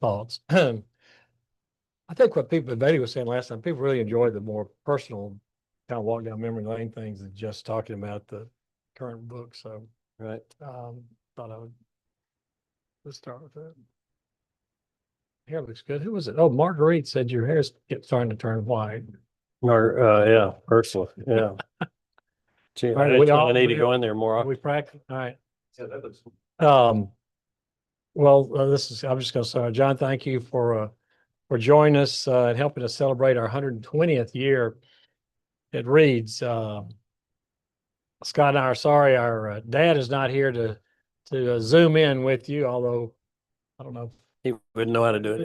thoughts. I think what people, Betty was saying last time, people really enjoy the more personal kind of walk down memory lane things than just talking about the current book. So, Right. thought I would, let's start with that. Hair looks good. Who was it? Oh, Marguerite said your hair's starting to turn white. Or, yeah, Ursula. Yeah. Gee, All right, I need to go in there more often. we practice. All right. Yeah, that looks. Well, I'm just going to say, John, thank you for joining us and helping us celebrate our 120th year. It reads, Scott and I are sorry our dad is not here to zoom in with you, although I don't know. He wouldn't know how to do it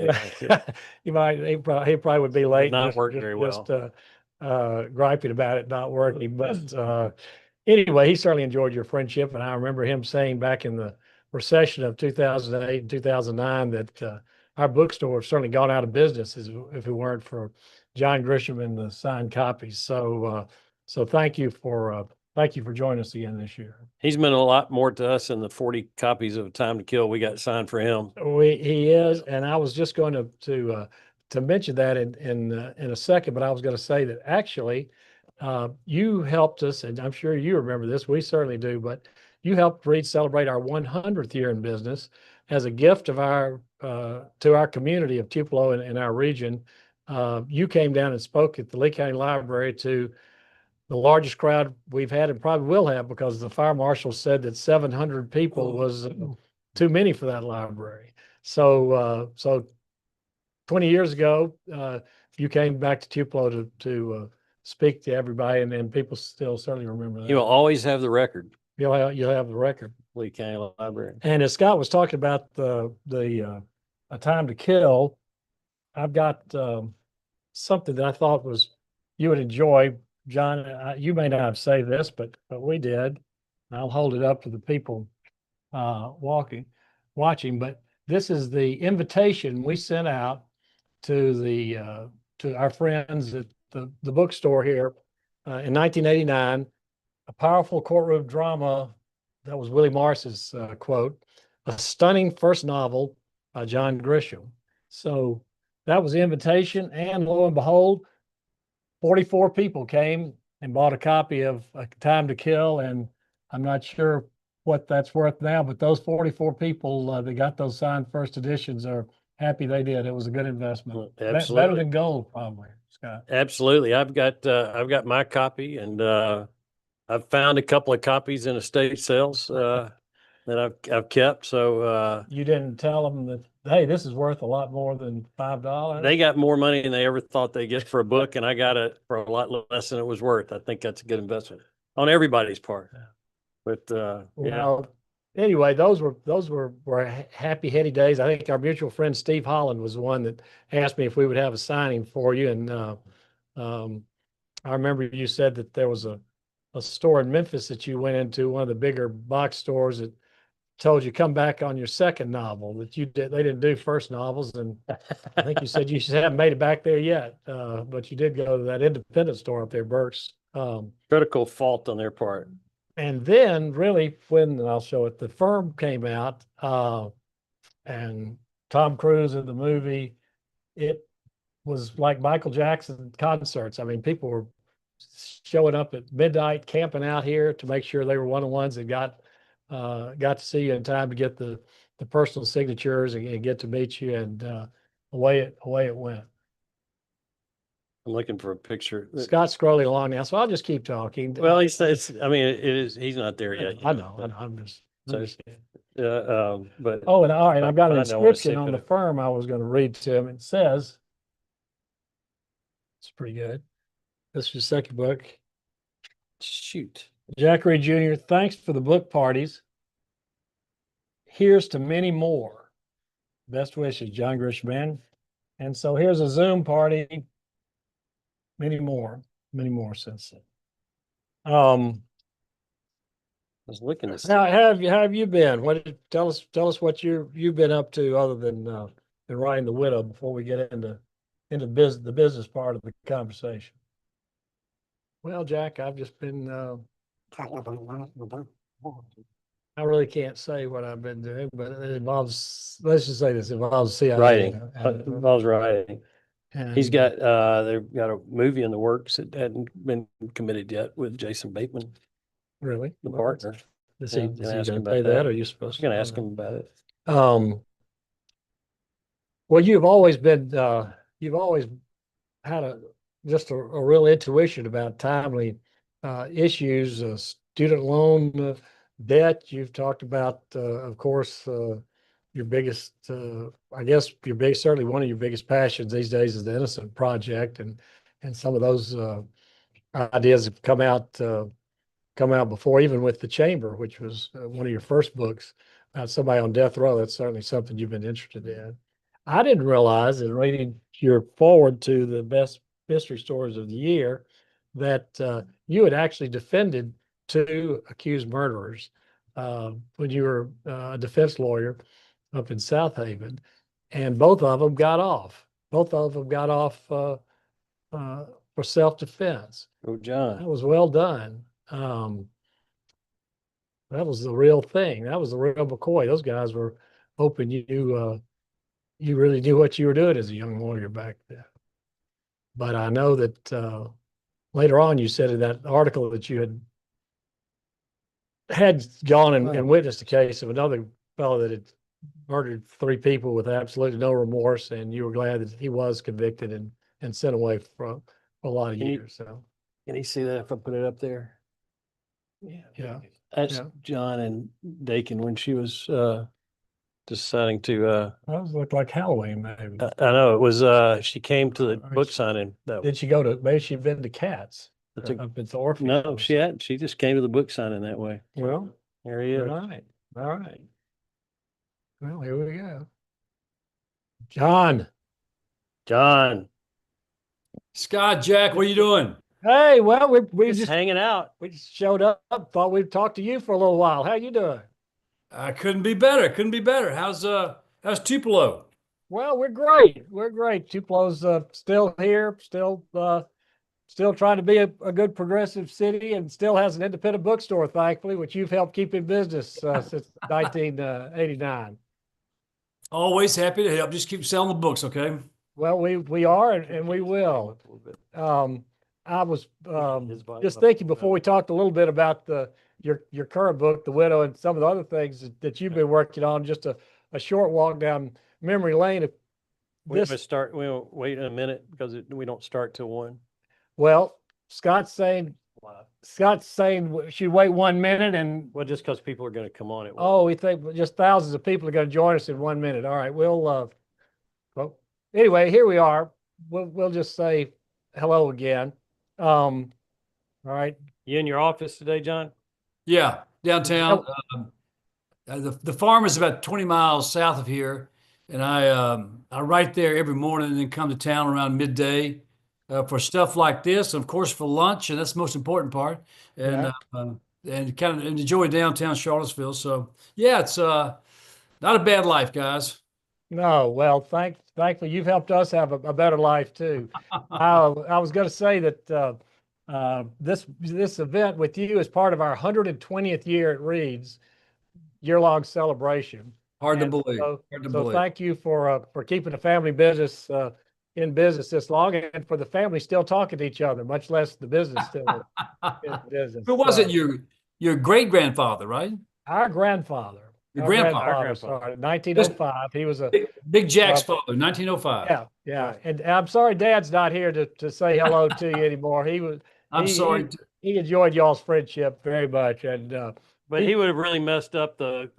anyway. He probably would be late. Not work very well. Just griping about it not working. But anyway, he certainly enjoyed your friendship, and I remember him saying back in the recession of 2008 and 2009 that our bookstore certainly gone out of business if it weren't for John Grisham and the signed copies. So thank you for joining us again this year. He's meant a lot more to us than the 40 copies of Time to Kill we got signed for him. He is, and I was just going to mention that in a second, but I was going to say that actually you helped us, and I'm sure you remember this. We certainly do, but you helped Reed celebrate our 100th year in business as a gift of our to our community of Tupelo and our region. You came down and spoke at the Lee County Library to the largest crowd we've had and probably will have, because the fire marshal said that 700 people was too many for that library. So 20 years ago, you came back to Tupelo to speak to everybody, and people still certainly remember that. You'll always have the record. You'll have the record. Lee County Library. And as Scott was talking about the A Time to Kill, I've got something that I thought you would enjoy, John. You may not have saved this, but we did. I'll hold it up to the people watching. But this is the invitation we sent out to our friends at the bookstore here in 1989. A powerful courtroom drama. That was Willie Morris's quote. A stunning first novel by John Grisham. So that was the invitation, and lo and behold, 44 people came and bought a copy of A Time to Kill, and I'm not sure what that's worth now, but those 44 people that got those signed first editions are happy they did. It was a good investment. Absolutely. Better than gold, probably, Scott. Absolutely. I've got my copy, and I've found a couple of copies in estate sales that I've kept. So you didn't tell them that, hey, this is worth a lot more than $5. They got more money than they ever thought they'd get for a book, and I got it for a lot less than it was worth. I think that's a good investment on everybody's part. But yeah. Anyway, those were happy, heady days. I think our mutual friend Steve Holland was the one that asked me if we would have a signing for you, and I remember you said that there was a store in Memphis that you went into, one of the bigger box stores, that told you come back on your second novel, that they didn't do first novels, and I think you said you haven't made it back there yet, but you did go to that independent store up there, Burke's. Critical fault on their part. And then really when, I'll show it, the Firm came out, and Tom Cruise in the movie, it was like Michael Jackson concerts. I mean, people were showing up at midnight, camping out here to make sure they were one of the ones that got to see you in time to get the personal signatures and get to meet you, and away it went. I'm looking for a picture. Scott's scrolling along now, so I'll just keep talking. Well, he says, I mean, it is. He's not there yet. I know. I'm just. But oh, and all right, I've got an inscription on the Firm I was going to read to him. It says, it's pretty good. This is your second book. Shoot. Jack Reed Jr., thanks for the book parties. Here's to many more. Best wishes, John Grisham. And so here's a Zoom party. Many more since then. I was looking at how have you been? Tell us what you've been up to other than writing The Widow before we get into the business part of the conversation. Well, Jack, I've just been I really can't say what I've been doing, but it involves, let's just say this, involves CIA. Writing. Involves writing. He's and got they've got a movie in the works that hadn't been committed yet with Jason Bateman, really, the partner. is Yeah, he, I was is gonna he ask going him to pay about that, that. or are you I supposed was to gonna know ask him about it. that? Well, you've always been, you've always had just a real intuition about timely issues, student loan debt. You've talked about, of course, your biggest, I guess, certainly one of your biggest passions these days is the Innocent Project, and some of those ideas have come out before, even with the Chamber, which was one of your first books about somebody on death row. That's certainly something you've been interested in. I didn't realize in reading your forward to the best mystery stories of the year that you had actually defended two accused murderers when you were a defense lawyer up in South Haven, and both of them got off. Both of them got off uh, for self-defense. Oh, John. That was well done. That was the real thing. That was the real McCoy. Those guys were hoping you really knew what you were doing as a young lawyer back then. But I know that later on you said in that article that you had gone and witnessed a case of another fellow that had murdered three people with absolutely no remorse, and you were glad that he was convicted and sent away for a lot of Can you years. So can you see that if I put it up there? yeah, That's yeah. John and Dakin when she was deciding to Those look like Halloween, maybe. I know it was she came to the book signing that Did she go to? Maybe she'd been to Cats that's a, up at the orphanage. no, she hadn't. She just came to the book signing that way. Well, There he is. all right, all right. Well, here we go. John. John. Scott, Jack, what are you doing? Hey, well, we Just just hanging out. we just showed up. Thought we'd talk to you for a little while. How you doing? I couldn't be better. Couldn't be better. How's Tupelo? Well, we're great. We're great. Tupelo's still here, still trying to be a good progressive city, and still has an independent bookstore, thankfully, which you've helped keep in business since 1989. Always happy to help. Just keep selling the books, okay? Well, we are, and we will. I was His body just part. thinking before we talked a little bit about your current book, The Widow, and some of the other things that you've been working on. Just a short walk down memory lane. If We this, will start. We'll wait a minute because we don't start till 1. well, Scott's saying we should wait 1 minute, and Well, just because people are going to come on it. oh, we think just thousands of people are going to join us in 1 minute. All right, well, anyway, here we are. We'll just say hello again. All right. You in your office today, John? Yeah, downtown. The farm is about 20 miles south of here, and I write there every morning and then come to town around midday for stuff like this, and of course for lunch, and that's the most important part. And and kind of enjoy downtown Charlottesville. So yeah, it's not a bad life, guys. No, well, thankfully you've helped us have a better life too. I was going to say that this event with you is part of our 120th year at Reed's year-long celebration. Hard to And believe. so, Hard to so believe. thank you for keeping the family business in business this long, and for the family still talking to each other, much less the business still in business. Who was it? Your great grandfather, right? Our grandfather. Your Our grandfather. grandfather started in 1905. He was a Big Jack's uh, father, 1905. yeah, yeah. And I'm sorry Dad's not here to say hello to you anymore. I'm he sorry. he enjoyed y'all's friendship very much, and But he would have really messed up the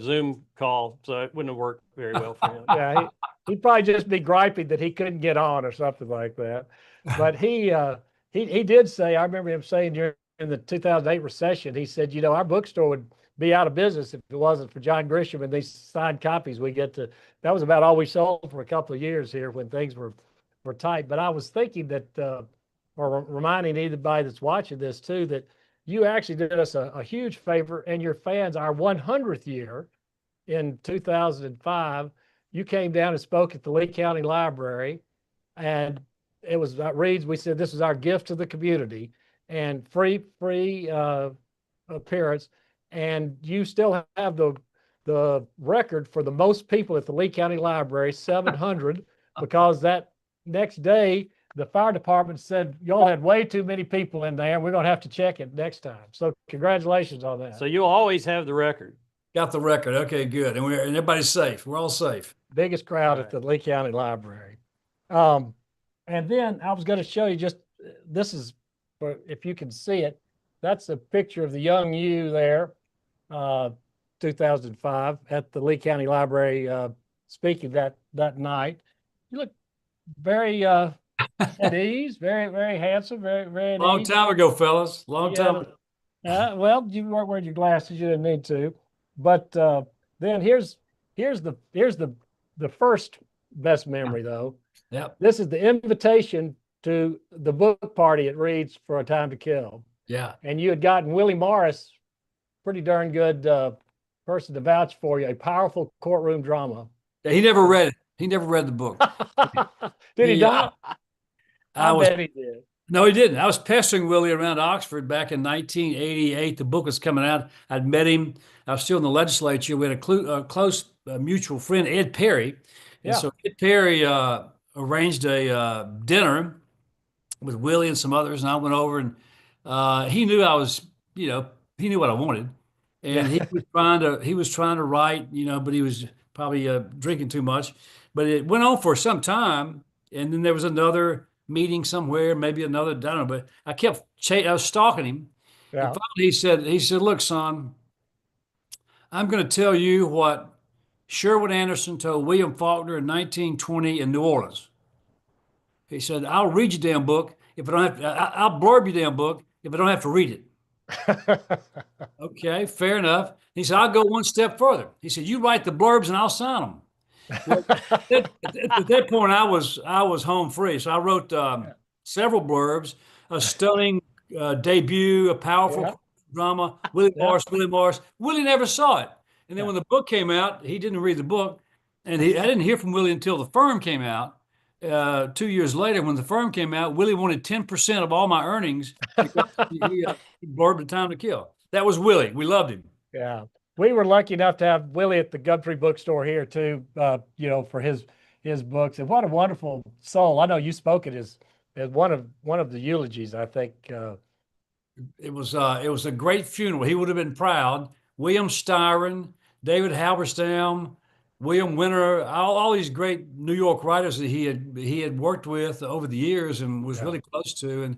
Zoom call, so it wouldn't have worked very well for him. yeah, he'd probably just be griping that he couldn't get on or something like that. But he did say, I remember him saying during the 2008 recession, he said, our bookstore would be out of business if it wasn't for John Grisham and these signed copies we get to. That was about all we sold for a couple of years here when things were tight. But I was thinking that, or reminding anybody that's watching this too, that you actually did us a huge favor, and your fans, our 100th year in 2005, you came down and spoke at the Lee County Library, and it was Reed's. We said this is our gift to the community, and free appearance. and you still have the record for the most people at the Lee County Library, 700, because that next day the fire department said y'all had way too many people in there. We're going to have to check it next time. So congratulations on that. So you'll always have the record. Got the record. Okay, good. And everybody's safe. We're all safe. Biggest crowd Right. at the Lee County Library. And then I was going to show you just, this is, for if you can see it, that's a picture of the young you there, 2005 at the Lee County Library, speaking that night. You look very at ease, very, very handsome, very at Long ease. time ago, fellas. Long time ago. Well, you weren't wearing your glasses. You didn't need to. But then here's the first best memory though. Yep. This is the invitation to the book party at Reed's for A Time to Kill. Yeah. And you had gotten Willie Morris, pretty darn good person to vouch for you, a powerful courtroom drama. Yeah, he never read it. He never read the book. Did he not? I was, bet he did. No, he didn't. I was pestering Willie around Oxford back in 1988. The book was coming out. I'd met him. I was still in the legislature. We had a close mutual friend, Ed Perry. And so Ed Perry arranged a dinner with Willie and some others, and I went over, and he knew I was, he knew what I wanted, and he was trying to write, but he was probably drinking too much. But it went on for some time, and then there was another meeting somewhere, maybe another, I don't know, but I was stalking him. Yeah. And finally he said, look, son, I'm going to tell you what Sherwood Anderson told William Faulkner in 1920 in New Orleans. He said, I'll read your damn book if I don't have to, I'll blurb your damn book if I don't have to read it. Okay, fair enough. He said, I'll go one step further. He said, you write the blurbs and I'll sign them. Well, at that point, I was home free. So I wrote several blurbs, a stunning debut, a powerful drama, Willie Morris. Willie never saw it. And then when the book came out, he didn't read the book. And I didn't hear from Willie until The Firm came out. 2 years later, when The Firm came out, Willie wanted 10% of all my earnings because he blurbed A Time to Kill. That was Willie. We loved him. Yeah. We were lucky enough to have Willie at the Gumtree bookstore here too, for his books. And what a wonderful soul. I know you spoke at as one of the eulogies, I think. It was a great funeral. He would have been proud. William Styron, David Halberstam, William Winter, all these great New York writers that he had worked with over the years and was really close to, and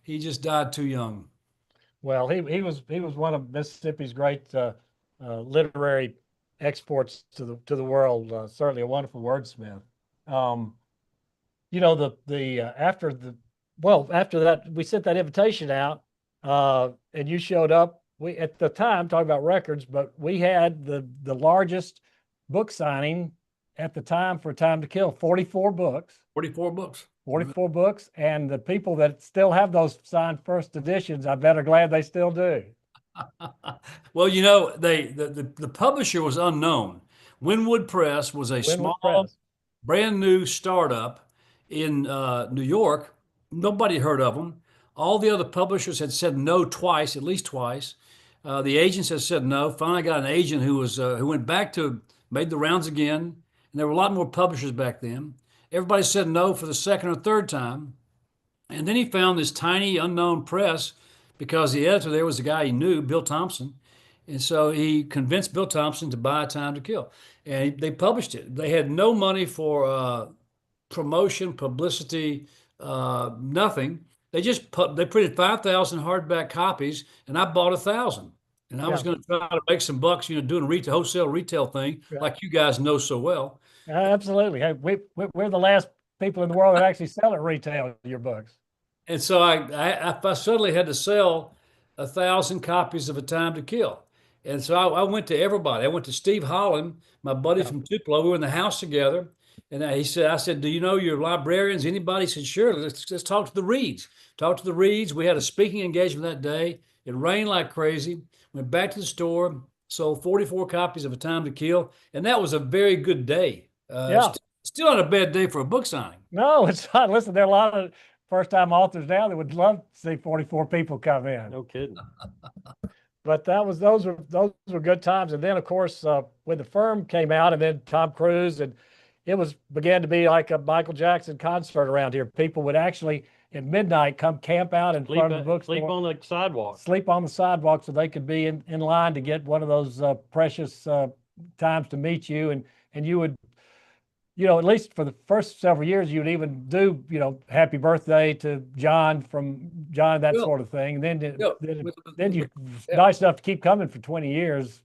he just died too young. Well, he was one of Mississippi's great literary exports to the world. Certainly a wonderful wordsmith. After that we sent that invitation out, and you showed up. We at the time talking about records, but we had the largest book signing at the time for A Time to Kill. 44 books. 44 books. 44 books, and the people that still have those signed first editions, I bet are glad they still do. Well, the publisher was unknown. Winwood Press was a small, brand new startup in New York. Nobody heard of them. All the other publishers had said no twice, at least twice. The agents had said no. Finally got an agent who went back to, made the rounds again, and there were a lot more publishers back then. Everybody said no for the second or third time. And then he found this tiny unknown press because the editor there was a guy he knew, Bill Thompson. And so he convinced Bill Thompson to buy A Time to Kill. And they published it. They had no money for promotion, publicity, nothing. They printed 5,000 hardback copies, and I bought 1,000. And I was going to try to make some bucks, doing a wholesale retail thing like you guys know so well. Absolutely. Hey, we're the last people in the world that actually sell at retail your books. And so I suddenly had to sell 1,000 copies of A Time to Kill. And so I went to everybody. I went to Steve Holland, my buddy from Tupelo. We were in the house together. And I said, do you know your librarians? Anybody? He said, sure, let's talk to the Reeds. Talk to the Reeds. We had a speaking engagement that day. It rained like crazy. Went back to the store, sold 44 copies of A Time to Kill. And that was a very good day. Still not a bad day for a book signing. No, it's not. Listen, there are a lot of first-time authors now that would love to see 44 people come in. No kidding. but those were good times. And then of course, when the Firm came out, and then Tom Cruise, and it began to be like a Michael Jackson concert around here. People would actually at midnight come camp out in front of the bookstore, Sleep on the sidewalk. sleep on the sidewalk so they could be in line to get one of those precious times to meet you. And you would, at least for the first several years, you'd even do, happy birthday to John from John, that Well, sort of thing. And then, with, then you yeah. nice enough to keep coming for 20 years.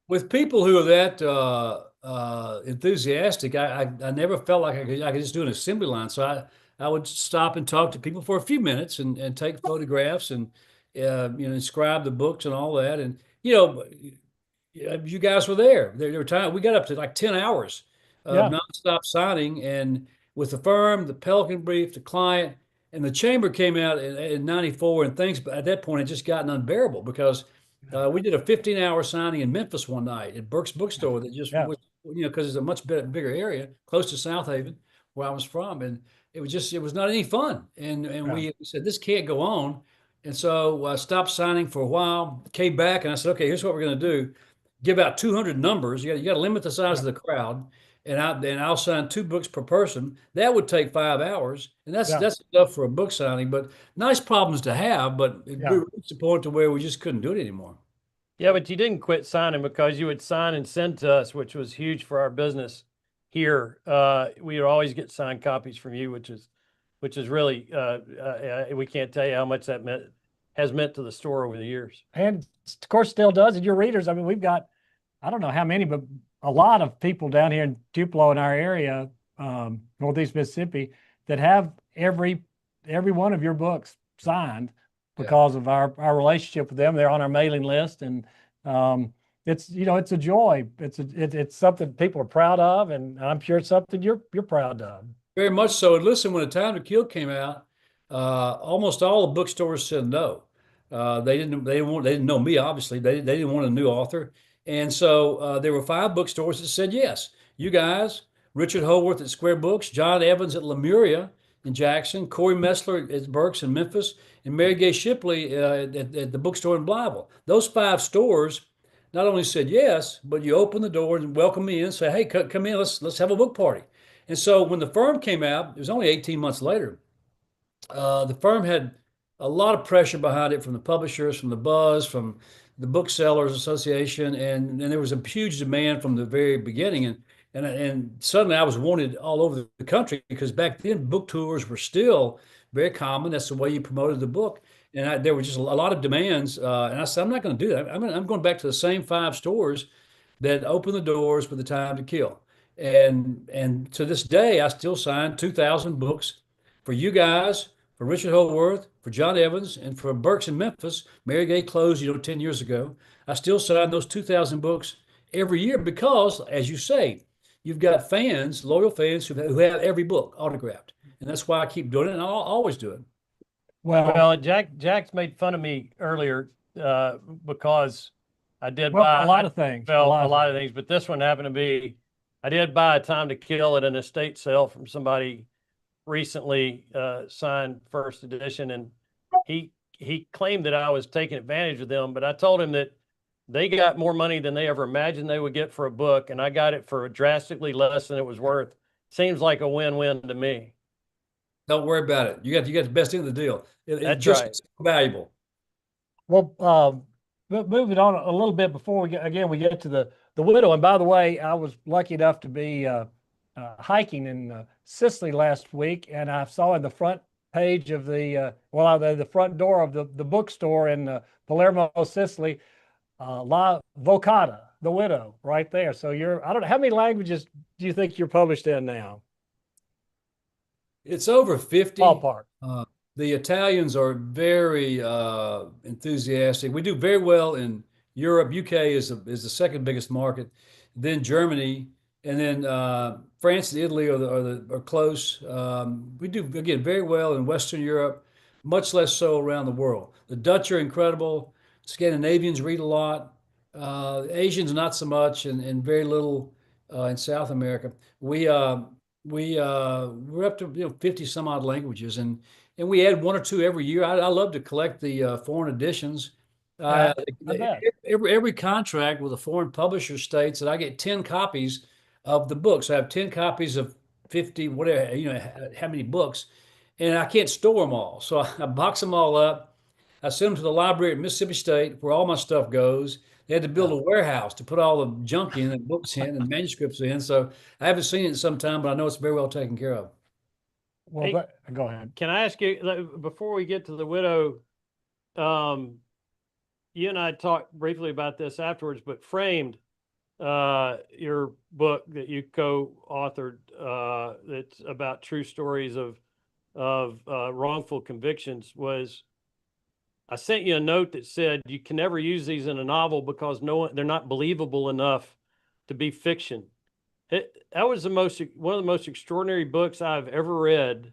With people who are that enthusiastic, I never felt like I could just do an assembly line. So I would stop and talk to people for a few minutes and take photographs and inscribe the books and all that. And you guys were there. There were times we got up to like 10 hours of Yeah. nonstop signing, and with the Firm, the Pelican Brief, the client, and the Chamber came out in '94, and things. But at that point, it just gotten unbearable because we did a 15-hour signing in Memphis one night at Burke's Bookstore that just Yeah. was, because it's a much bigger area, close to South Haven, where I was from, and it was not any fun. And Yeah. we said this can't go on, and so I stopped signing for a while. Came back and I said, okay, here's what we're going to do: give out 200 numbers. You got to limit the size of the crowd, and I'll sign 2 books per person. That would take 5 hours, and Yeah. that's enough for a book signing. But nice problems to have. But it Yeah. reached the point to where we just couldn't do it anymore. Yeah, but you didn't quit signing because you would sign and send to us, which was huge for our business here. We would always get signed copies from you, which is really we can't tell you how much that has meant to the store over the years. And of course still does. And your readers, I mean, we've got, I don't know how many, but a lot of people down here in Tupelo in our area, Northeast Mississippi, that have every one of your books signed because of our relationship with them. They're on our mailing list, and it's it's a joy. It's something people are proud of, and I'm sure it's something you're proud of. Very much so. And listen, when A Time to Kill came out, almost all the bookstores said no. They didn't know me, obviously. They didn't want a new author. And so there were 5 bookstores that said yes. You guys, Richard Holworth at Square Books, John Evans at Lemuria in Jackson, Corey Messler at Burke's in Memphis, and Mary Gay Shipley at the bookstore in Blytheville. Those 5 stores not only said yes, but you open the door and welcome me in, say, hey, come in, let's have a book party. And so when the Firm came out, it was only 18 months later. The Firm had a lot of pressure behind it from the publishers, from the buzz, from the Booksellers Association, and there was a huge demand from the very beginning. And suddenly I was wanted all over the country because back then book tours were still very common. That's the way you promoted the book. And there were just a lot of demands. And I said, I'm not going to do that. I'm going back to the same 5 stores that opened the doors for The Time to Kill. And to this day, I still sign 2,000 books for you guys, for Richard Holworth, for John Evans, and for Burke's in Memphis. Mary Gay closed, 10 years ago. I still sign those 2,000 books every year because, as you say, you've got fans, loyal fans who have every book autographed. And that's why I keep doing it, and I'll always do it. Well, Jack's made fun of me earlier because I did buy a lot of things. Well, a lot of things, but this one happened to be, I did buy A Time to Kill at an estate sale from somebody recently, signed first edition, and he claimed that I was taking advantage of them, but I told him that they got more money than they ever imagined they would get for a book, and I got it for drastically less than it was worth. Seems like a win-win to me. Don't worry about it. You got the best end of the deal. That's just right. valuable. Well, moving on a little bit before we get to the widow. And by the way, I was lucky enough to be hiking in Sicily last week, and I saw in the front page of the front door of the bookstore in Palermo, Sicily, La Vocata, the widow, right there. So I don't know, how many languages do you think you're published in now? It's over 50. Ballpark. The Italians are very enthusiastic. We do very well in Europe. UK is the second biggest market, then Germany, and then France and Italy are close. We do, again, very well in Western Europe, much less so around the world. The Dutch are incredible. Scandinavians read a lot. Asians not so much, and very little in South America. We're up to 50 some odd languages, and we add 1 or 2 every year. I love to collect the foreign editions, Uh, I bet. every contract with a foreign publisher states that I get 10 copies of the books. I have 10 copies of 50, whatever, how many books, and I can't store them all. So I box them all up. I send them to the library at Mississippi State where all my stuff goes. They had to build Yeah. a warehouse to put all the junk in and books in and manuscripts in. So I haven't seen it in some time, but I know it's very well taken care of. Well, Hey, go ahead. can I ask you, before we get to the widow, um, you and I talked briefly about this afterwards, but Framed, your book that you co-authored, that's about true stories of wrongful convictions, was, I sent you a note that said you can never use these in a novel because they're not believable enough to be fiction. That was one of the most extraordinary books I've ever read.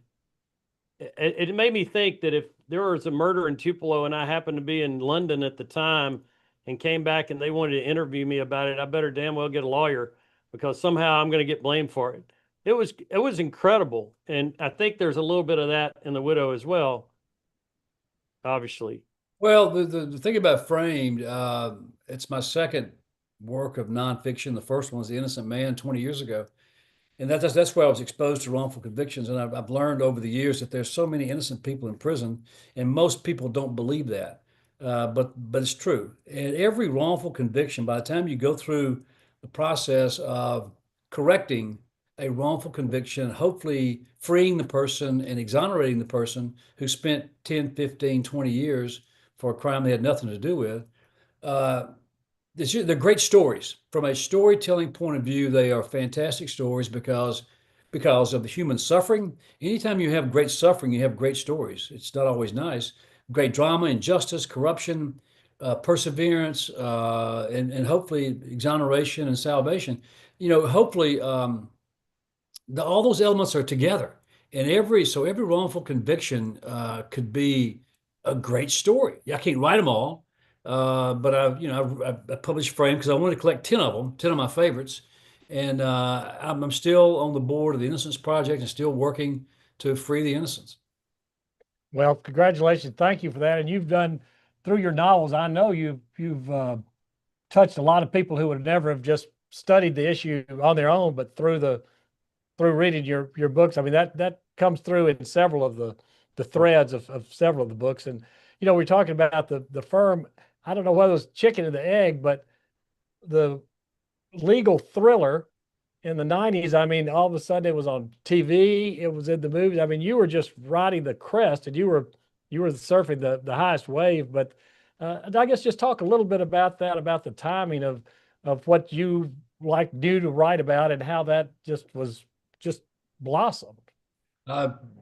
It made me think that if there was a murder in Tupelo and I happened to be in London at the time and came back and they wanted to interview me about it, I better damn well get a lawyer because somehow I'm going to get blamed for it. It was incredible, and I think there's a little bit of that in The Widow as well, obviously. Well, the thing about Framed, it's my second work of nonfiction. The first one was The Innocent Man 20 years ago. And that's where I was exposed to wrongful convictions. And I've learned over the years that there's so many innocent people in prison, and most people don't believe that. But it's true. And every wrongful conviction, by the time you go through the process of correcting a wrongful conviction, hopefully freeing the person and exonerating the person who spent 10, 15, 20 years for a crime they had nothing to do with, uh, they're great stories. From a storytelling point of view, they are fantastic stories because of the human suffering. Anytime you have great suffering, you have great stories. It's not always nice. Great drama, injustice, corruption, perseverance, and hopefully exoneration and salvation. Hopefully all those elements are together. And every wrongful conviction could be a great story. I can't write them all, but I published Frame because I wanted to collect 10 of them, 10 of my favorites. And I'm still on the board of the Innocence Project and still working to free the innocents. Well, congratulations. Thank you for that. And you've done through your novels. I know you've touched a lot of people who would never have just studied the issue on their own, but through reading your books. I mean, that comes through in several of the threads of several of the books. And we're talking about the firm. I don't know whether it was chicken or the egg, but the legal thriller in the 90s, I mean, all of a sudden it was on TV, it was in the movies. I mean, you were just riding the crest and you were surfing the highest wave. But I guess just talk a little bit about that, about the timing of what you knew to write about and how that just blossomed.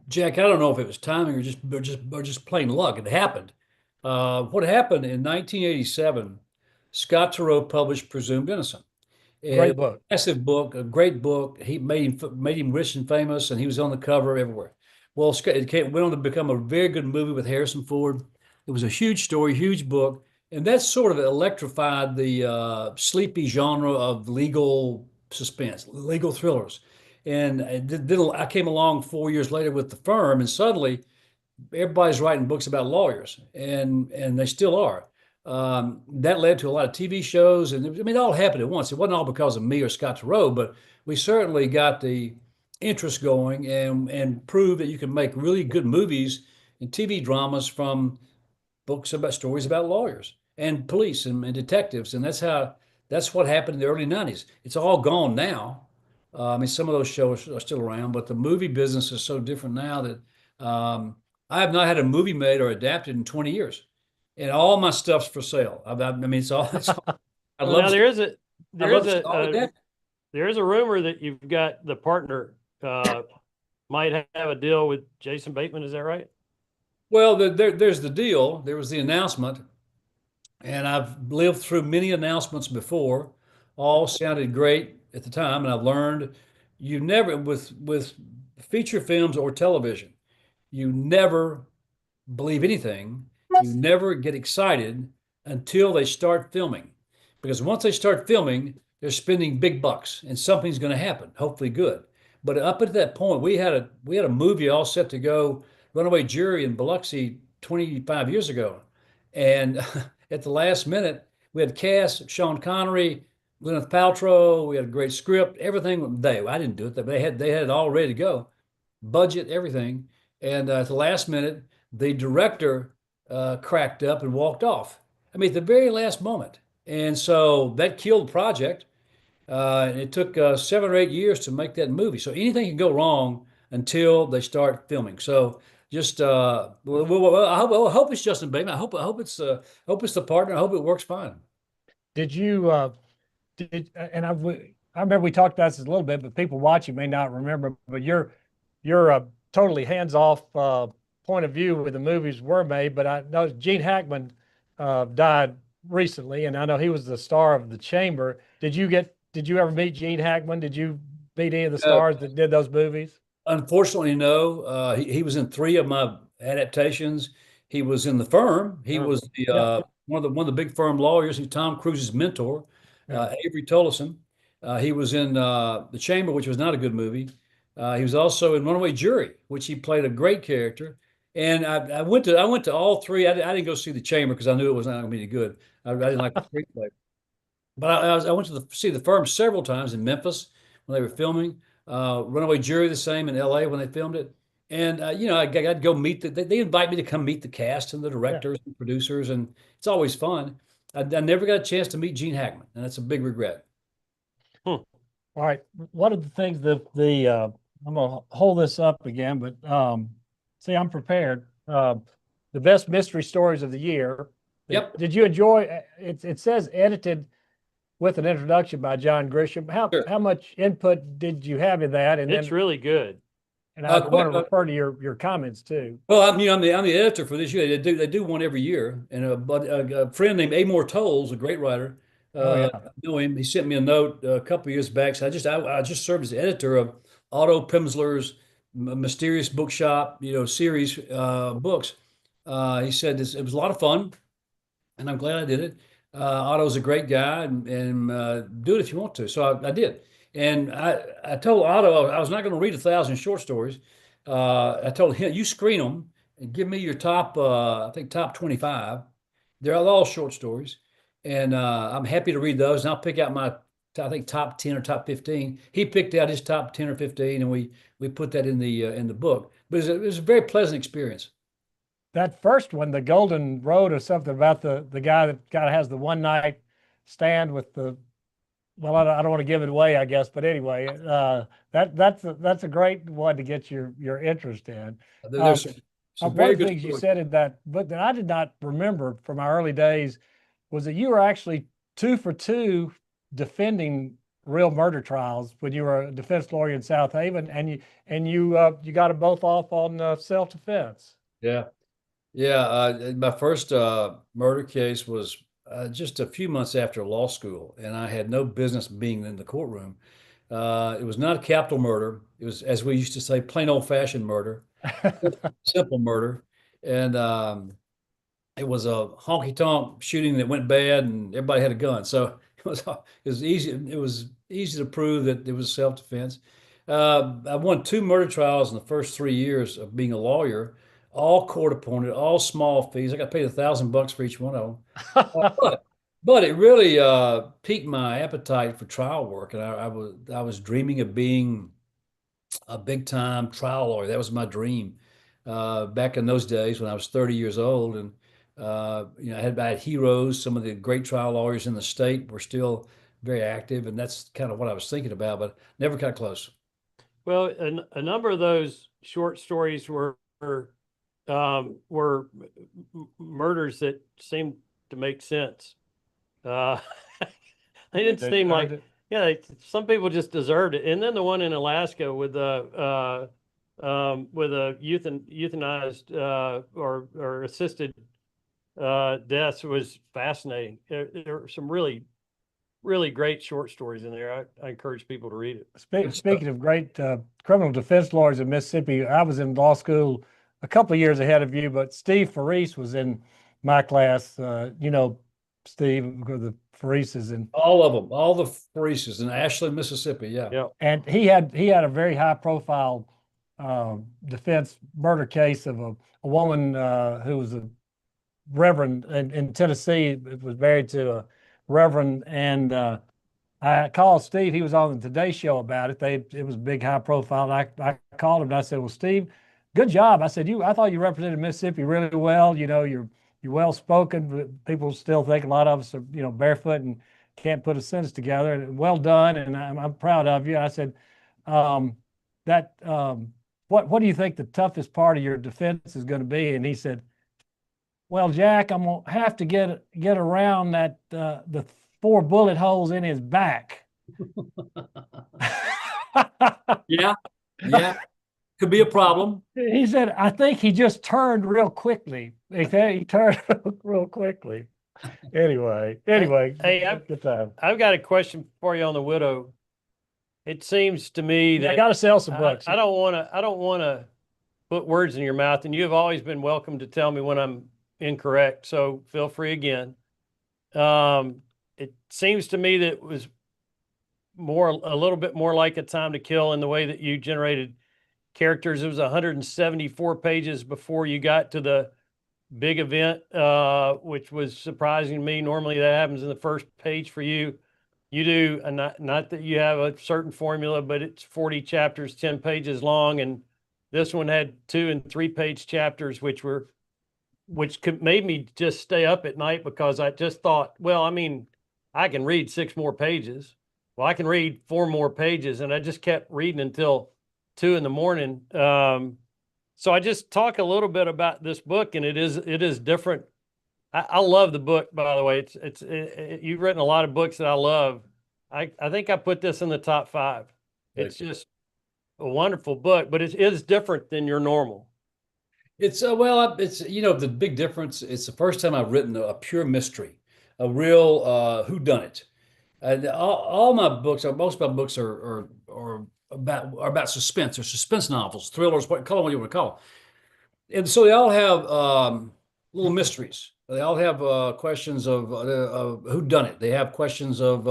Jack, I don't know if it was timing or just plain luck. It happened. What happened in 1987? Scott Turow published Presumed Innocent. Great And book. massive book, a great book. He made him rich and famous, and he was on the cover everywhere. Well, went on to become a very good movie with Harrison Ford. It was a huge story, huge book, and that sort of electrified the sleepy genre of legal suspense, legal thrillers. And I came along 4 years later with The Firm, and suddenly everybody's writing books about lawyers, and they still are. That led to a lot of TV shows, and it all happened at once. It wasn't all because of me or Scott Turow, but we certainly got the interest going and proved that you can make really good movies and TV dramas from books about stories about lawyers and police and detectives, and that's what happened in the early '90s. It's all gone now. I mean, some of those shows are still around, but the movie business is so different now that I have not had a movie made or adapted in 20 years, and all my stuff's for sale. I mean, it's all I Well, now love. there is I love it all adapted. there is a rumor that you've got the partner might have a deal with Jason Bateman. Is that right? Well, there's the deal. There was the announcement, and I've lived through many announcements before. All sounded great at the time, and I've learned you never with feature films or television, you never believe anything. You never get excited until they start filming. Because once they start filming, they're spending big bucks and something's going to happen, hopefully good. But up at that point, we had a movie all set to go, Runaway Jury in Biloxi 25 years ago. And at the last minute. We had cast, Sean Connery, Gwyneth Paltrow. We had a great script. Everything. I didn't do it. They had it all ready to go, budget, everything. And at the last minute, the director cracked up and walked off. I mean, at the very last moment. And so that killed the project. And it took 7 or 8 years to make that movie. So anything can go wrong until they start filming. So just I hope it's Justin Bateman. I hope it's the partner. I hope it works fine. Did you and I remember we talked about this a little bit, but people watching may not remember. But you're a totally hands-off point of view where the movies were made. But I know Gene Hackman died recently, and I know he was the star of The Chamber. Did you ever meet Gene Hackman? Did you meet any of the stars that did those movies? Unfortunately, no. He was in 3 of my adaptations. He was in The Firm. He was Yeah. one of the big firm lawyers. He's Tom Cruise's mentor, Yeah. Avery Tollison. He was in The Chamber, which was not a good movie. He was also in Runaway Jury, which he played a great character. And I went to all 3. I didn't go see The Chamber because I knew it was not going to be any good. I didn't like the screenplay. But I went to see The Firm several times in Memphis when they were filming. Runaway Jury the same in LA when they filmed it. And I'd go meet they invite me to come meet the cast and the directors and producers, and it's always fun. I never got a chance to meet Gene Hackman, and that's a big regret. All right. One of the things I'm gonna hold this up again, but see, I'm prepared. The best mystery stories of the year. Yep. Did you enjoy it? It says edited with an introduction by John Grisham. Sure. How much input did you have in that? And It's really good. and I want to refer to your comments too. Well, I'm the editor for this year. They do one every year, and a friend named Amor Tolles, a great writer. I know him. He sent me a note a couple of years back. So I just served as editor of Otto Pimsler's Mysterious Bookshop, series books. He said it was a lot of fun, and I'm glad I did it. Otto's a great guy, and do it if you want to. So I did. And I told Otto I was not going to read 1,000 short stories. I told him, you screen them and give me your top, I think top 25. They're all short stories. And I'm happy to read those. And I'll pick out my, I think, top 10 or top 15. He picked out his top 10 or 15, and we put that in the book. But it was a very pleasant experience. That first one, the Golden Road, or something about the guy that kind of has the one night stand with the. Well, I don't want to give it away, I guess, but anyway, that's a great one to get your interest in. There's some one very of the good things you stories. said in that book that I did not remember from our early days was that you were actually 2 for 2 defending real murder trials when you were a defense lawyer in South Haven, and you got them both off on self-defense. Yeah. Yeah. My first murder case was just a few months after law school, and I had no business being in the courtroom. It was not a capital murder. It was, as we used to say, plain old-fashioned murder, simple murder. And it was a honky-tonk shooting that went bad, and everybody had a gun. So it was easy. It was easy to prove that it was self-defense. I won 2 murder trials in the first 3 years of being a lawyer, all court appointed, all small fees. I got paid $1,000 for each one of them. But it really piqued my appetite for trial work, and I was dreaming of being a big time trial lawyer. That was my dream back in those days when I was 30 years old, and I had heroes. Some of the great trial lawyers in the state were still very active, and that's kind of what I was thinking about, but never got close. Well, a number of those short stories were murders that seemed to make sense. They didn't seem like, some people just deserved it. And then the one in Alaska with a euthanized or assisted deaths was fascinating. There were some really, really great short stories in there. I encourage people to read it. Speaking of great criminal defense lawyers in Mississippi, I was in law school a couple of years ahead of you, but Steve Farice was in my class. Steve, the Farices, and all of them, all the Farices in Ashland, Mississippi. Yeah. And he had a very high profile defense murder case of a woman who was reverend in Tennessee, was married to a reverend, and I called Steve. He was on the Today Show about it. It was a big high profile. I called him and I said, "Well, Steve, good job." I said, I thought you represented Mississippi really well. You're well spoken, but people still think a lot of us are, barefoot and can't put a sentence together. And well done, and I'm proud of you." I said, um, "That what do you think the toughest part of your defense is going to be?" And he said, "Well, Jack, I'm gonna have to get around that the 4 bullet holes in his back." Yeah, yeah, could be a problem. He said, "I think he just turned real quickly." He turned real quickly. Anyway, Hey, good time. I've got a question for you on the widow. It seems to me I that got to sell some books. I don't want to put words in your mouth, and you have always been welcome to tell me when I'm incorrect. So feel free again. It seems to me that it was a little bit more like A Time to Kill in the way that you generated characters. It was 174 pages before you got to the big event, which was surprising to me. Normally that happens in the first page for you. You do, and not that you have a certain formula, but it's 40 chapters, 10 pages long, and this one had 2 and 3 page chapters, which made me just stay up at night, because I just thought, well, I mean, I can read 6 more pages. Well, I can read 4 more pages, and I just kept reading until 2 in the morning. So I just talk a little bit about this book, and it is different. I love the book, by the way. You've written a lot of books that I love. I think I put this in the top 5. It's just a wonderful book, but it is different than your normal. It's it's the big difference. It's the first time I've written a pure mystery, a real whodunit. And all my books, or most of my books, are about suspense, or suspense novels, thrillers, call them what you want to call them. And so they all have little mysteries. They all have questions of who done it. They have questions of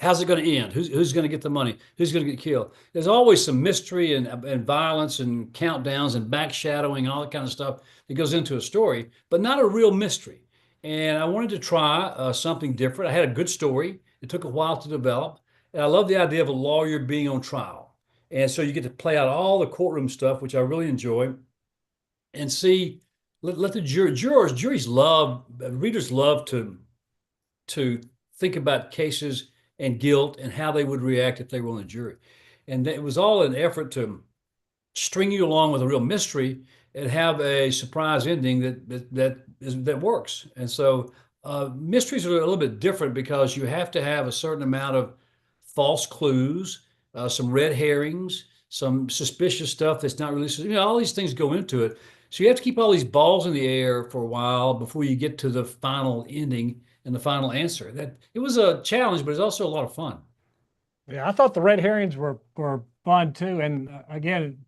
how's it going to end? Who's going to get the money? Who's going to get killed? There's always some mystery and violence and countdowns and backshadowing and all that kind of stuff that goes into a story, but not a real mystery. And I wanted to try something different. I had a good story. It took a while to develop. And I love the idea of a lawyer being on trial. And so you get to play out all the courtroom stuff, which I really enjoy, and see, let the juries love, readers love to think about cases and guilt and how they would react if they were on the jury. And it was all an effort to string you along with a real mystery and have a surprise ending that works. And so mysteries are a little bit different, because you have to have a certain amount of false clues, some red herrings, some suspicious stuff that's not really, all these things go into it. So you have to keep all these balls in the air for a while before you get to the final ending and the final answer. That it was a challenge, but it's also a lot of fun. Yeah, I thought the red herrings were fun too. And again,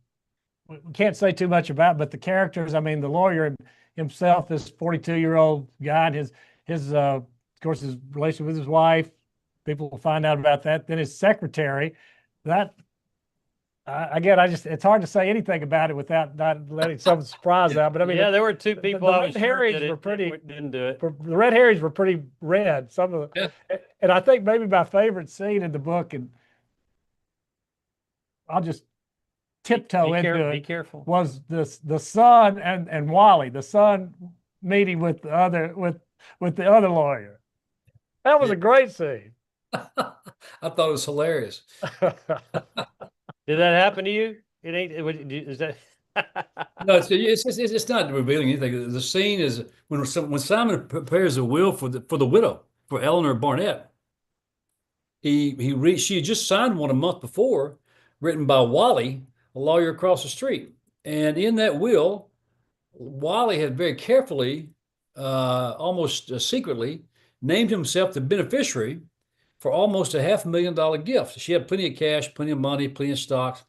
we can't say too much about, but the characters. I mean, the lawyer himself, this 42-year-old guy, and his of course his relation with his wife. People will find out about that. Then his secretary. That again, it's hard to say anything about it without not letting some surprise out. But I mean, yeah, there were 2 people. The red herrings were pretty. Didn't do it. The red herrings were pretty red. Some of the, and I think maybe my favorite scene in the book, and I'll just tiptoe into it. Be careful. Was the son and Wally, the son meeting with the other lawyer. That was a great scene. I thought it was hilarious. Did that happen to you? It ain't. Is that? No, it's not revealing anything. The scene is when Simon prepares a will for the widow, for Eleanor Barnett. She had just signed one a month before, written by Wally, a lawyer across the street. And in that will, Wally had very carefully, almost secretly, named himself the beneficiary for almost $500,000 gift. She had plenty of cash, plenty of money, plenty of stocks.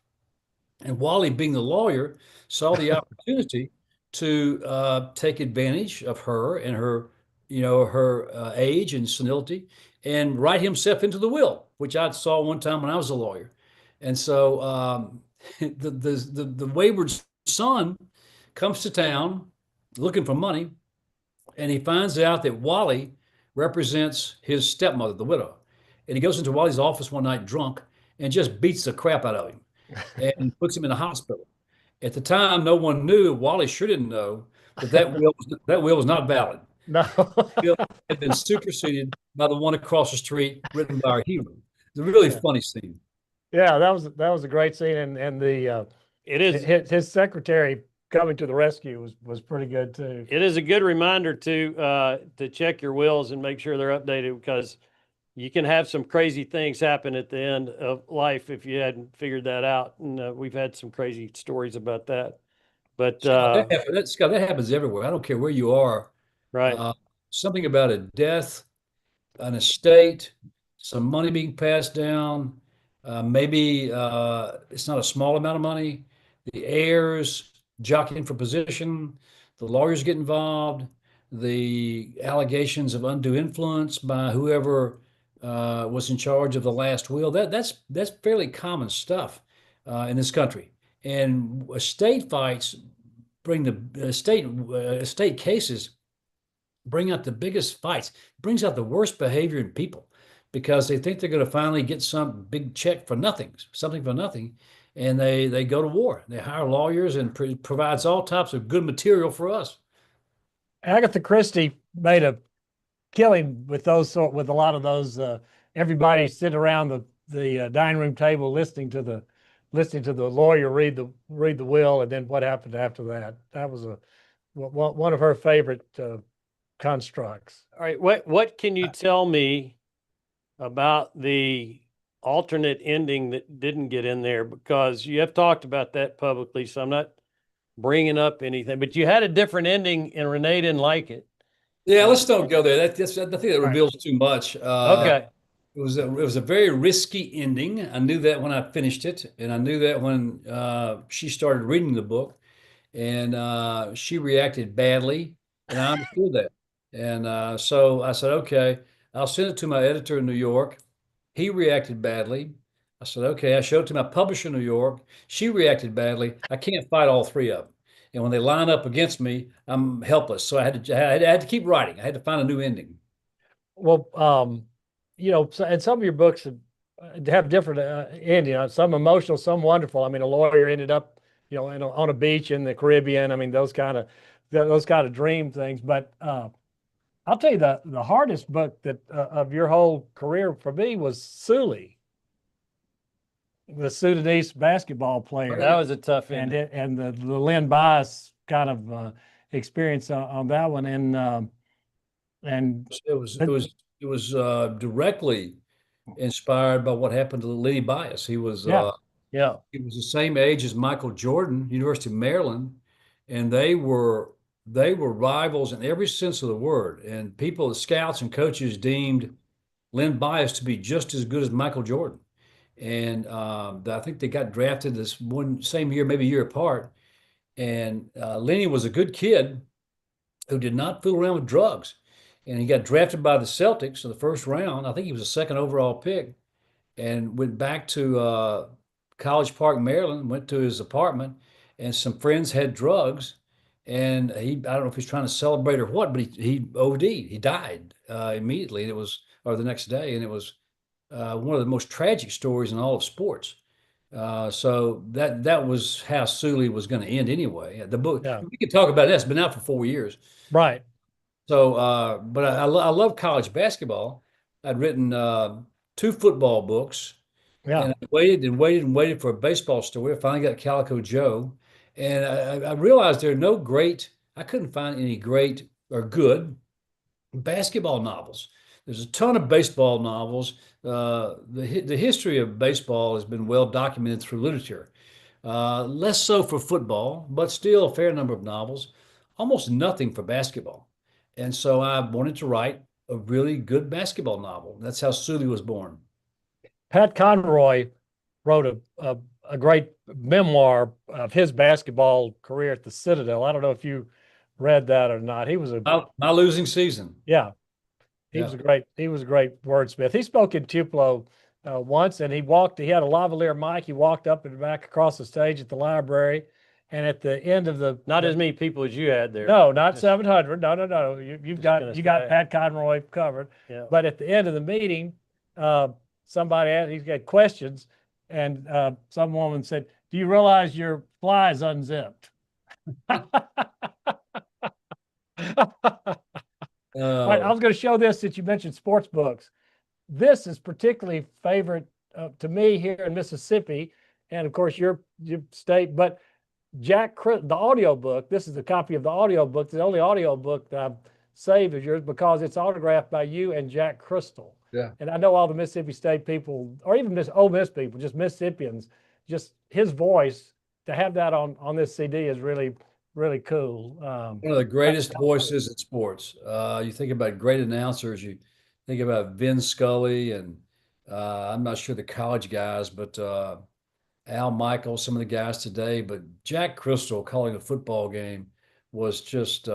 And Wally, being the lawyer, saw the opportunity to take advantage of her and her, her age and senility, and write himself into the will, which I saw one time when I was a lawyer. And so the wayward son comes to town looking for money, and he finds out that Wally represents his stepmother, the widow. And he goes into Wally's office one night drunk and just beats the crap out of him and puts him in the hospital. At the time, no one knew. Wally sure didn't know that will was not valid. No. Bill had been superseded by the one across the street, written by our hero. It's a really Yeah. funny scene. Yeah, that was a great scene, and the It is. his secretary coming to the rescue was pretty good too. It is a good reminder to check your wills and make sure they're updated, because you can have some crazy things happen at the end of life if you hadn't figured that out. And we've had some crazy stories about that. But Scott, that happens everywhere. I don't care where you are. right. Something about a death, an estate, some money being passed down. Maybe it's not a small amount of money. The heirs jockeying for position, the lawyers get involved, the allegations of undue influence by whoever was in charge of the last will. That's fairly common stuff in this country. And estate fights bring the estate cases bring out the biggest fights, brings out the worst behavior in people because they think they're going to finally get some big check for nothing, something for nothing, and they go to war. They hire lawyers and provides all types of good material for us. Agatha Christie made a killing with with a lot of those. Everybody sitting around the dining room table listening to the lawyer read the will, and then what happened after that. That was one of her favorite constructs. All right. What can you tell me about the alternate ending that didn't get in there? Because you have talked about that publicly, so I'm not bringing up anything. But you had a different ending, and Renee didn't like it. Yeah, let's don't go there. I think that Right. reveals too much. Okay. It was a very risky ending. I knew that when I finished it, and I knew that when she started reading the book, and she reacted badly, and I understood that. And so I said, okay, I'll send it to my editor in New York. He reacted badly. I said, okay. I showed it to my publisher in New York. She reacted badly. I can't fight all three of them. And when they line up against me, I'm helpless. So I had to keep writing. I had to find a new ending. Well, and some of your books have different ending. Some emotional, some wonderful. I mean, a lawyer ended up, on a beach in the Caribbean. I mean, those kind of dream things. But I'll tell you the hardest book that of your whole career for me was Sully, the Sudanese basketball player. That was a tough and ending. and the Lynn Bias kind of experience on that one, and It was directly inspired by what happened to Lenny Bias. He was yeah. he was the same age as Michael Jordan, University of Maryland, and they were rivals in every sense of the word. And people, the scouts and coaches, deemed Len Bias to be just as good as Michael Jordan. And I think they got drafted this one same year, maybe a year apart. And Lenny was a good kid who did not fool around with drugs. And he got drafted by the Celtics in the first round. I think he was a second overall pick, and went back to College Park, Maryland, went to his apartment, and some friends had drugs. And I don't know if he's trying to celebrate or what, but he OD'd. He died immediately. And it was, or the next day. And it was one of the most tragic stories in all of sports. So that was how Sully was going to end anyway. The book, Yeah. we could talk about that. It's been out for 4 years. Right. So, but I love college basketball. I'd written 2 football books, Yeah. and I waited and waited and waited for a baseball story. I finally got Calico Joe, and I realized I couldn't find any great or good basketball novels. There's a ton of baseball novels. The history of baseball has been well documented through literature. Less so for football, but still a fair number of novels. Almost nothing for basketball. And so I wanted to write a really good basketball novel. That's how Sully was born. Pat Conroy wrote a great memoir of his basketball career at the Citadel. I don't know if you read that or not. He was My losing season. yeah. He Yeah. was a great wordsmith. He spoke in Tupelo once, and he had a lavalier mic. He walked up and back across the stage at the library, And at the end of the Not as many people as you had there. no, not Just- 700. No. You've Just gonna got say. Pat Conroy covered. Yeah. But at the end of the meeting, somebody asked, he's got questions, and some woman said, "Do you realize your fly is unzipped?" Right, I was going to show this since you mentioned sports books. This is particularly favorite to me here in Mississippi, and of course your state. But the audio book. This is a copy of the audio book. The only audio book that I've saved of yours because it's autographed by you and Jack Crystal. Yeah. And I know all the Mississippi State people, or even Ole Miss people, just Mississippians, just his voice to have that on this CD is really cool. One of the greatest voices in sports. You think about great announcers. You think about Vin Scully and I'm not sure the college guys, but Al Michaels, some of the guys today. But Jack Crystal calling a football game was just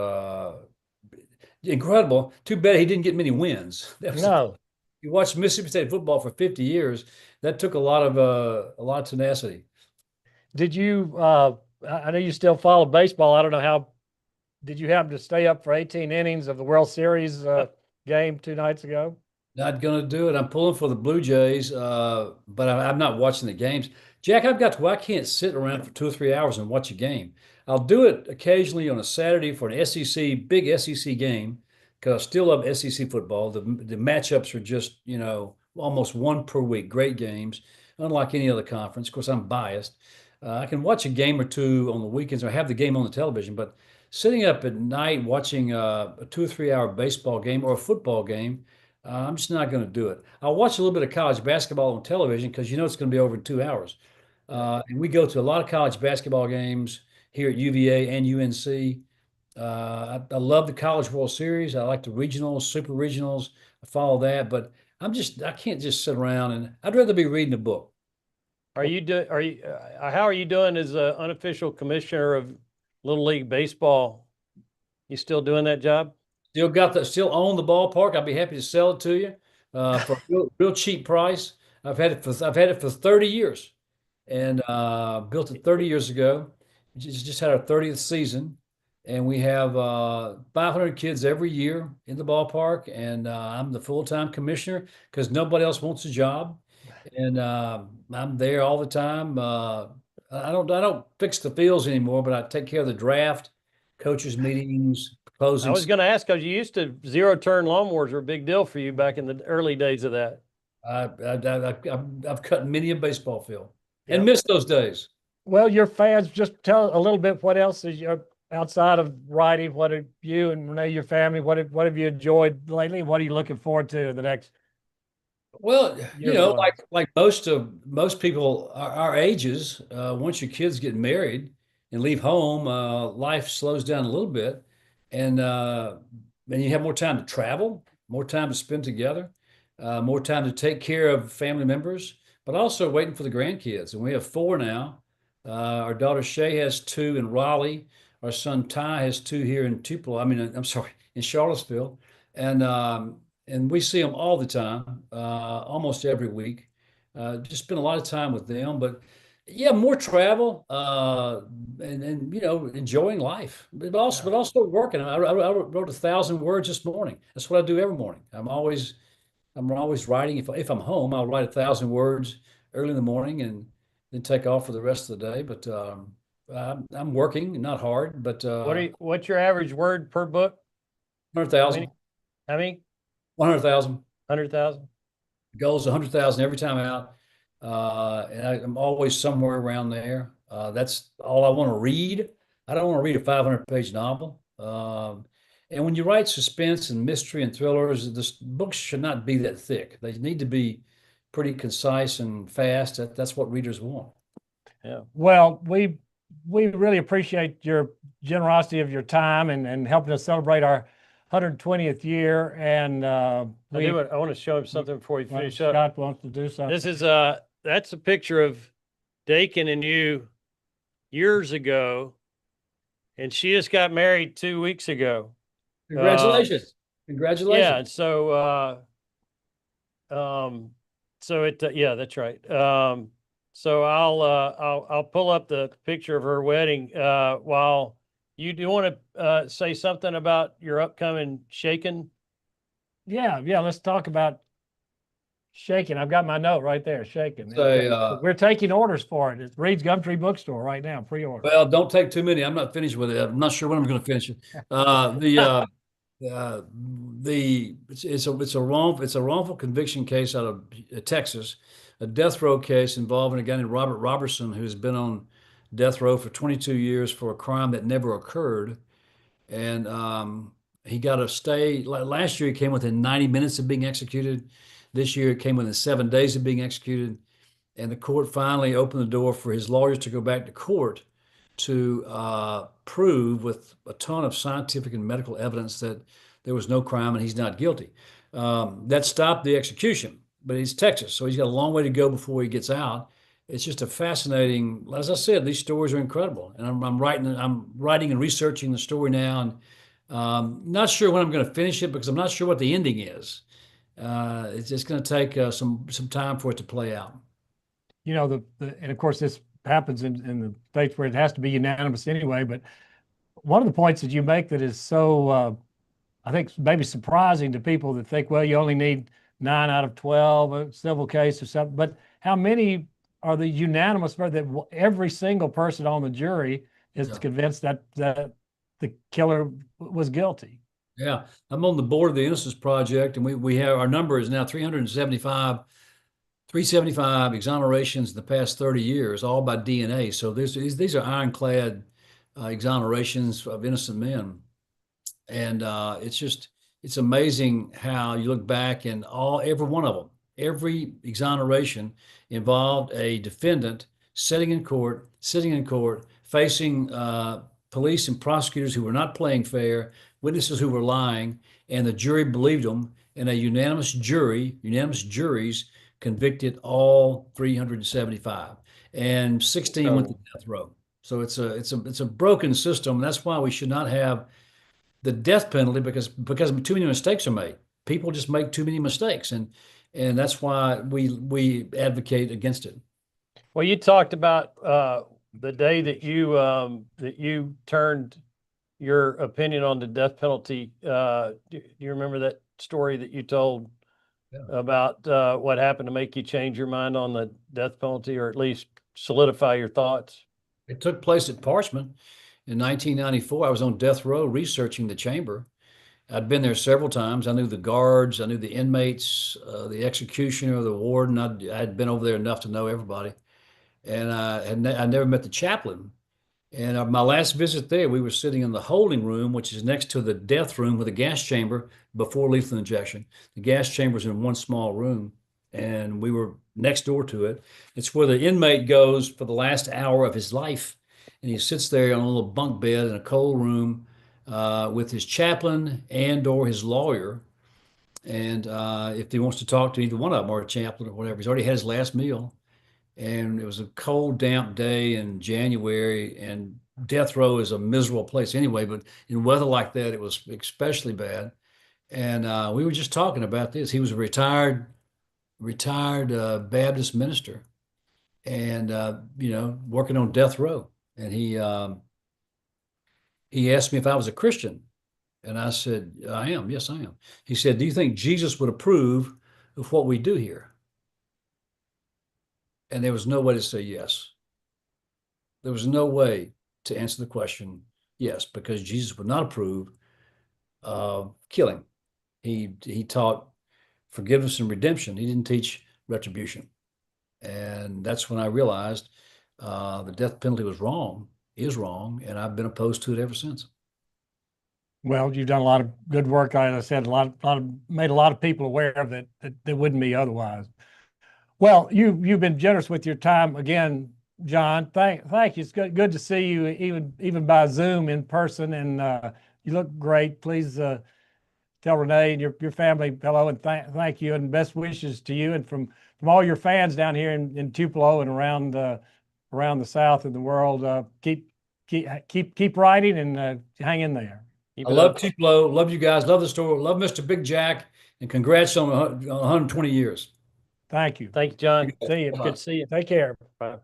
incredible. Too bad he didn't get many wins. No. You watched Mississippi State football for 50 years. That took a lot of tenacity. Did you? I know you still follow baseball. I don't know how. Did you happen to stay up for 18 innings of the World Series game 2 nights ago? Not going to do it. I'm pulling for the Blue Jays, but I'm not watching the games. Jack, I've got to where I can't sit around for 2 or 3 hours and watch a game. I'll do it occasionally on a Saturday for an big SEC game, because I still love SEC football. The matchups are just, almost one per week. Great games, unlike any other conference. Of course, I'm biased. I can watch a game or two on the weekends or have the game on the television, but sitting up at night watching a 2 or 3 hour baseball game or a football game, I'm just not going to do it. I'll watch a little bit of college basketball on television because it's going to be over in 2 hours. And we go to a lot of college basketball games here at UVA and UNC. I love the College World Series. I like the regionals, super regionals. I follow that, but I can't just sit around, and I'd rather be reading a book. How are you doing as an unofficial commissioner of Little League Baseball? You still doing that job? Still own the ballpark. I'd be happy to sell it to you for a real cheap price. I've had it for 30 years, and built it 30 years ago. Just had our 30th season, and we have 500 kids every year in the ballpark, and I'm the full-time commissioner because nobody else wants a job, and I'm there all the time. I don't fix the fields anymore, but I take care of the draft, coaches meetings, closing. I was going to ask, because you used to zero-turn lawnmowers were a big deal for you back in the early days of that. I've cut many a baseball field and missed those days. Well, your fans, just tell a little bit what else is your outside of writing. What have you and Renee, your family, what have you enjoyed lately? What are you looking forward to in the next? Well, like most people our ages, once your kids get married and leave home, life slows down a little bit, and you have more time to travel, more time to spend together, more time to take care of family members, but also waiting for the grandkids. And we have 4 now. Our daughter Shay has 2 in Raleigh. Our son Ty has 2 here in Tupelo. I'm sorry, in Charlottesville, and we see them all the time, almost every week. Just spend a lot of time with them, but yeah, more travel, and enjoying life, but also working. I wrote 1,000 words this morning. That's what I do every morning. I'm always writing. If I'm home, I'll write 1,000 words early in the morning and then take off for the rest of the day. But I'm working, not hard. But what's your average word per book? 100,000. How many? 100,000. 100,000. Goal's 100,000 every time out, and I'm always somewhere around there. That's all I want to read. I don't want to read a 500-page novel. And when you write suspense and mystery and thrillers, the books should not be that thick. They need to be pretty concise and fast. That's what readers want. Yeah. Well, we really appreciate your generosity of your time and helping us celebrate our 120th year. And I want to show him something before we finish up. Scott wants to do something. This is that's a picture of Dakin and you years ago, and she just got married 2 weeks ago. Congratulations! Congratulations! Yeah, and so that's right. So I'll pull up the picture of her wedding. While you do want to say something about your upcoming shaking. Yeah, yeah. Let's talk about shaking. I've got my note right there. Shaking. Say, We're taking orders for it. It's Reed's Gumtree Bookstore right now. Pre-order. well, don't take too many. I'm not finished with it. I'm not sure when I'm going to finish it. Uh, it's a wrongful conviction case out of Texas, a death row case involving a guy named Robert Robertson, who's been on death row for 22 years for a crime that never occurred. And he got a stay. Last year, he came within 90 minutes of being executed. This year, it came within 7 days of being executed. And the court finally opened the door for his lawyers to go back to court to prove with a ton of scientific and medical evidence that there was no crime and he's not guilty. That stopped the execution, but he's Texas, so he's got a long way to go before he gets out. It's just a fascinating, as I said, these stories are incredible, and I'm writing and researching the story now, and not sure when I'm going to finish it because I'm not sure what the ending is. It's just going to take some time for it to play out. You know, and of course this happens in the states where it has to be unanimous anyway. But one of the points that you make that is so, I think maybe surprising to people that think, well, you only need 9 out of 12 a civil case or something. But how many are the unanimous that every single person on the jury is convinced that the killer was guilty? Yeah, I'm on the board of the Innocence Project, and we have, our number is now 375 exonerations in the past 30 years, all by DNA. So these are ironclad exonerations of innocent men. And it's amazing how you look back and every one of them, every exoneration involved a defendant sitting in court, facing police and prosecutors who were not playing fair, witnesses who were lying, and the jury believed them, and a unanimous juries convicted all 375, and 16 went to death row. So it's a broken system. That's why we should not have the death penalty because too many mistakes are made. People just make too many mistakes, and that's why we advocate against it. Well, you talked about the day that you turned your opinion on the death penalty. Do you remember that story that you told about what happened to make you change your mind on the death penalty, or at least solidify your thoughts? It took place at Parchman in 1994. I was on death row researching the chamber. I'd been there several times. I knew the guards, I knew the inmates, the executioner, the warden. I'd been over there enough to know everybody. And I never met the chaplain. And my last visit there, we were sitting in the holding room, which is next to the death room with a gas chamber before lethal injection. The gas chamber's in one small room, and we were next door to it. It's where the inmate goes for the last hour of his life. And he sits there on a little bunk bed in a cold room with his chaplain and or his lawyer. And if he wants to talk to either one of them or a chaplain or whatever, he's already had his last meal. And it was a cold, damp day in January, and death row is a miserable place anyway, but in weather like that, it was especially bad. And we were just talking about this. He was a retired Baptist minister, and working on death row. And he asked me if I was a Christian, and I said, I am. Yes, I am. He said, do you think Jesus would approve of what we do here? And there was no way to say yes. There was no way to answer the question yes, because Jesus would not approve of killing. He taught forgiveness and redemption. He didn't teach retribution. And that's when I realized the death penalty is wrong, and I've been opposed to it ever since. Well, you've done a lot of good work. As I said, made a lot of people aware of that wouldn't be otherwise. Well, you've been generous with your time again, John. Thank you. It's good to see you even by Zoom in person, and you look great. Please tell Renee and your family hello, and thank you, and best wishes to you and from all your fans down here in Tupelo and around the South and the world. Keep writing and hang in there. I love Tupelo. Love you guys. Love the store. Love Mr. Big Jack, and congrats on 120 years. Thank you. Thank you, John. See you. Bye. Good to see you. Take care. Bye.